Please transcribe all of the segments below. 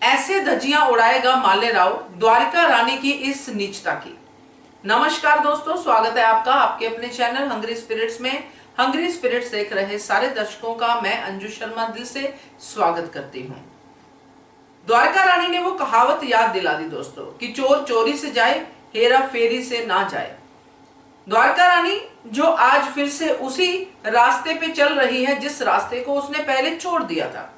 ऐसे धज्जियां उड़ाएगा माल्यराव द्वारका रानी की इस नीचता की। नमस्कार दोस्तों, स्वागत है आपका आपके अपने चैनल हंग्री स्पिरिट्स में। हंग्री स्पिरिट्स देख रहे सारे दर्शकों का मैं अंजू शर्मा दिल से स्वागत करती हूं। द्वारका रानी ने वो कहावत याद दिला दी दोस्तों कि चोर चोरी से जाए, हेरा फेरी से ना जाए। द्वारका रानी जो आज फिर से उसी रास्ते पे चल रही है जिस रास्ते को उसने पहले छोड़ दिया था।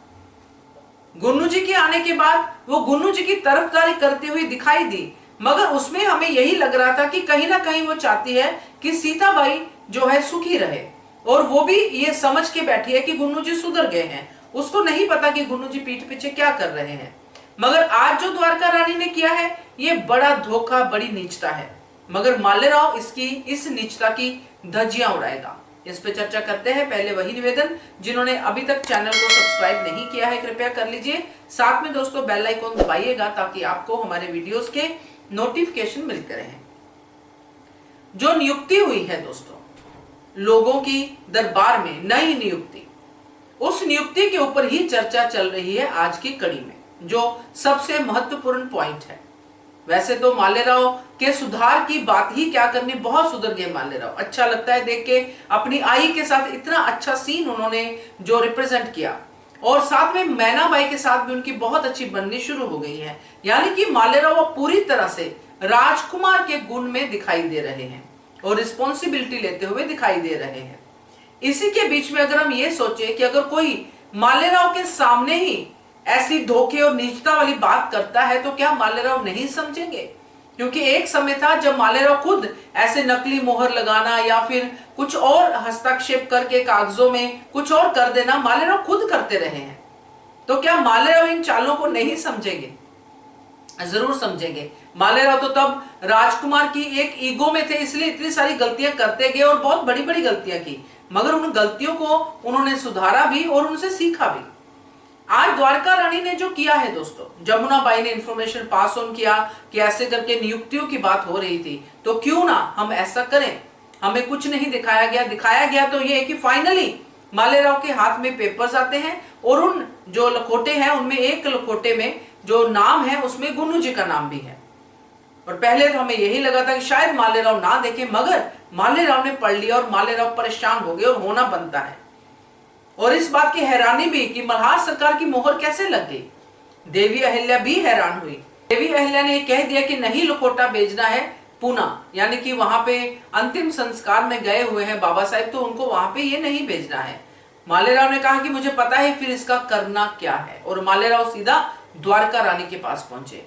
गुन्नू जी के आने के बाद वो गुन्नू जी की तरफदारी करती हुई दिखाई दी, मगर उसमें हमें यही लग रहा था कि कहीं ना कहीं वो चाहती है कि सीताबाई जो है सुखी रहे, और वो भी ये समझ के बैठी है कि गुन्नू जी सुधर गए हैं। उसको नहीं पता कि गुन्नू जी पीठ पीछे क्या कर रहे हैं। मगर आज जो द्वारका रानी ने किया है ये बड़ा धोखा, बड़ी नीचता है, मगर माल्यराव इसकी इस नीचता की धज्जियां उड़ाएगा। इस पे चर्चा करते हैं। पहले वही निवेदन, जिन्होंने अभी तक चैनल को सब्सक्राइब नहीं किया है कृपया कर लीजिए। साथ में दोस्तों बेल आइकन दबाइएगा ताकि आपको हमारे वीडियोस के नोटिफिकेशन मिलते रहें। जो नियुक्ति हुई है दोस्तों लोगों की दरबार में, नई नियुक्ति, उस नियुक्ति के ऊपर ही चर्चा चल रही है आज की कड़ी में, जो सबसे महत्वपूर्ण पॉइंट है। वैसे तो माल्यराव के सुधार की बात ही क्या करनी, बहुत सुधर गए माल्यराव। अच्छा लगता है देख के, अपनी आई के साथ इतना अच्छा सीन उन्होंने जो रिप्रेजेंट किया, और साथ में मैनाबाई के साथ भी उनकी बहुत अच्छी बननी शुरू हो गई है। यानी कि माल्यराव पूरी तरह से राजकुमार के गुण में दिखाई दे रहे हैं और रिस्पॉन्सिबिलिटी लेते हुए दिखाई दे रहे हैं। इसी के बीच में अगर हम ये सोचे कि अगर कोई माल्यराव के सामने ही ऐसी धोखे और नीचता वाली बात करता है तो क्या माल्यराव नहीं समझेंगे? क्योंकि एक समय था जब माल्यराव खुद ऐसे नकली मोहर लगाना या फिर कुछ और हस्तक्षेप करके कागजों में कुछ और कर देना माल्यराव खुद करते रहे हैं। तो क्या माल्यराव इन चालों को नहीं समझेंगे? जरूर समझेंगे। माल्यराव तो तब राजकुमार की एक ईगो में थे, इसलिए इतनी सारी गलतियां करते गए और बहुत बड़ी बड़ी गलतियां की, मगर उन गलतियों को उन्होंने सुधारा भी और उनसे सीखा भी। आज द्वारका रानी ने जो किया है दोस्तों, जमुनाबाई ने इंफॉर्मेशन पास ऑन किया कि ऐसे करके नियुक्तियों की बात हो रही थी, तो क्यों ना हम ऐसा करें। हमें कुछ नहीं दिखाया गया तो ये है कि फाइनली माल्यराव के हाथ में पेपर्स आते हैं और उन जो लखोटे हैं उनमें एक लखोटे में जो नाम है उसमें गुन्नू जी का नाम भी है। और पहले तो हमें यही लगा था कि शायद माल्यराव ना देखे, मगर माल्यराव ने पढ़ लिया और माल्यराव परेशान हो गए, और होना बनता है। और इस बात की हैरानी भी कि मल्हार सरकार की मोहर कैसे लग गई। देवी अहिल्या भी हैरान हुई। देवी अहिल्या ने कह दिया कि नहीं लखोटा भेजना है पूना, यानी कि वहां पे अंतिम संस्कार में गए हुए हैं बाबा साहब, तो उनको वहां पे ये नहीं भेजना है। माल्यराव ने कहा कि मुझे पता है फिर इसका करना क्या है, और माल्यराव सीधा द्वारका रानी के पास पहुंचे।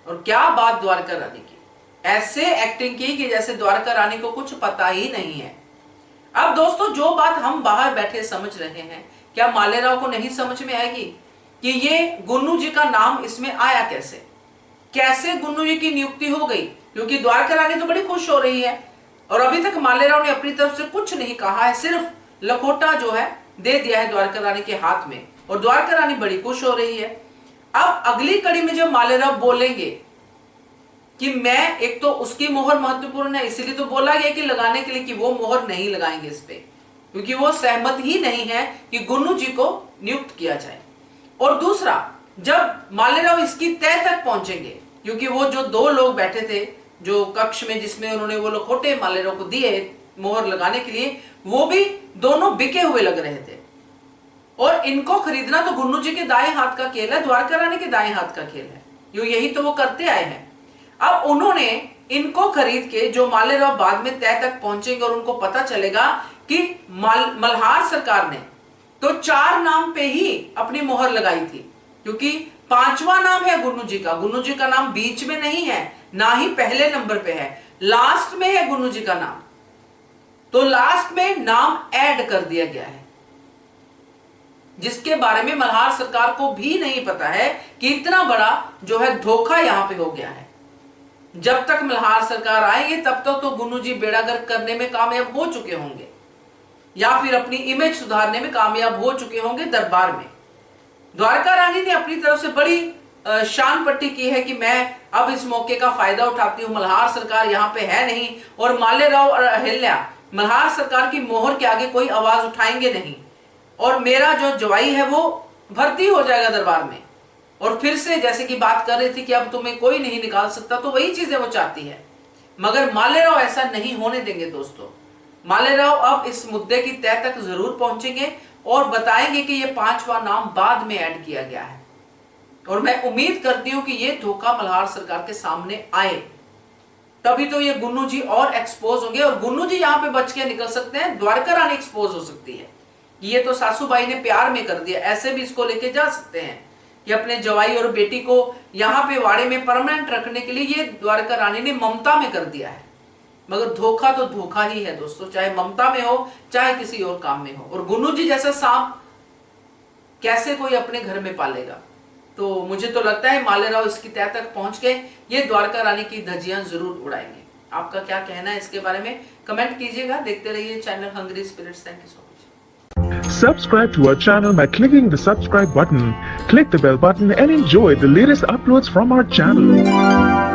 और क्या बात द्वारका रानी की, ऐसे एक्टिंग की कि जैसे द्वारका रानी को कुछ पता ही नहीं है। अब दोस्तों जो बात हम बाहर बैठे समझ रहे हैं, क्या माल्यराव को नहीं समझ में आएगी कि ये गुन्नू जी का नाम इसमें आया कैसे? कैसे गुन्नू जी की नियुक्ति हो गई? क्योंकि द्वारका रानी तो बड़ी खुश हो रही है और अभी तक माल्यराव ने अपनी तरफ से कुछ नहीं कहा है, सिर्फ लखोटा जो है दे दिया है द्वारका रानी के हाथ में, और द्वारका रानी बड़ी खुश हो रही है। अब अगली कड़ी में जब माल्यराव बोलेंगे कि मैं, एक तो उसकी मोहर महत्वपूर्ण है, इसीलिए तो बोला गया कि लगाने के लिए कि वो मोहर नहीं लगाएंगे इस पे, क्योंकि वो सहमत ही नहीं है कि गुन्नू जी को नियुक्त किया जाए। और दूसरा, जब माल्यराव इसकी तय तक पहुंचेंगे, क्योंकि वो जो दो लोग बैठे थे जो कक्ष में जिसमें उन्होंने वो लखोटे माल्यराव को दिए मोहर लगाने के लिए, वो भी दोनों बिके हुए लग रहे थे, और इनको खरीदना तो गुन्नू जी के दाएं हाथ का खेल है, द्वारका रानी के दाएं हाथ का खेल है, यही तो वो करते आए हैं। अब उन्होंने इनको खरीद के, जो माल्यराव बाद में तय तक पहुंचेंगे और उनको पता चलेगा कि मल्हार सरकार ने तो 4 नाम पे ही अपनी मोहर लगाई थी, क्योंकि 5वां नाम है गुन्नू जी का। गुन्नू जी का नाम बीच में नहीं है, ना ही पहले नंबर पे है, लास्ट में है गुन्नू जी का नाम। तो लास्ट में नाम ऐड कर दिया गया है, जिसके बारे में मल्हार सरकार को भी नहीं पता है कि इतना बड़ा जो है धोखा यहां पे हो गया है। जब तक मल्हार सरकार आएंगे तब तक तो गुन्नू जी बेड़ा गर्क करने में कामयाब हो चुके होंगे, या फिर अपनी इमेज सुधारने में कामयाब हो चुके होंगे दरबार में। द्वारका रानी ने अपनी तरफ से बड़ी शान पट्टी की है कि मैं अब इस मौके का फायदा उठाती हूँ, मल्हार सरकार यहाँ पे है नहीं, और माल्यराव और अहिल्या मल्हार सरकार की मोहर के आगे कोई आवाज उठाएंगे नहीं, और मेरा जो जवाई है वो भर्ती हो जाएगा दरबार में। और फिर से जैसे कि बात कर रही थी कि अब तुम्हें कोई नहीं निकाल सकता, तो वही चीजें वो चाहती है। मगर मालेराव ऐसा नहीं होने देंगे दोस्तों। मालेराव अब इस मुद्दे की तह तक जरूर पहुंचेंगे और बताएंगे कि ये 5वां नाम बाद में ऐड किया गया है। और मैं उम्मीद करती हूं कि ये धोखा मल्हार सरकार के सामने आए, तभी तो ये गुन्नू जी और एक्सपोज होंगे। और गुन्नू जी यहां पे बच के निकल सकते हैं, द्वारका रानी एक्सपोज हो सकती है। ये तो सासूबाई ने प्यार में कर दिया, ऐसे भी इसको लेके जा सकते हैं कि अपने जवाई और बेटी को यहां पे वाड़े में परमानेंट रखने के लिए ये द्वारका रानी ने ममता में कर दिया है। मगर धोखा तो धोखा ही है दोस्तों, चाहे ममता में हो चाहे किसी और काम में हो। और गुन्नू जी जैसा सांप कैसे कोई अपने घर में पालेगा। तो मुझे तो लगता है मालेराव इसकी तह तक पहुंच के ये द्वारका रानी की धज्जियां जरूर उड़ाएंगे। आपका क्या कहना है इसके बारे में कमेंट कीजिएगा। देखते रहिए channel hungry spirits. Thank you so much. Subscribe to our channel by clicking the subscribe button. Click the bell button and enjoy the latest uploads from our channel.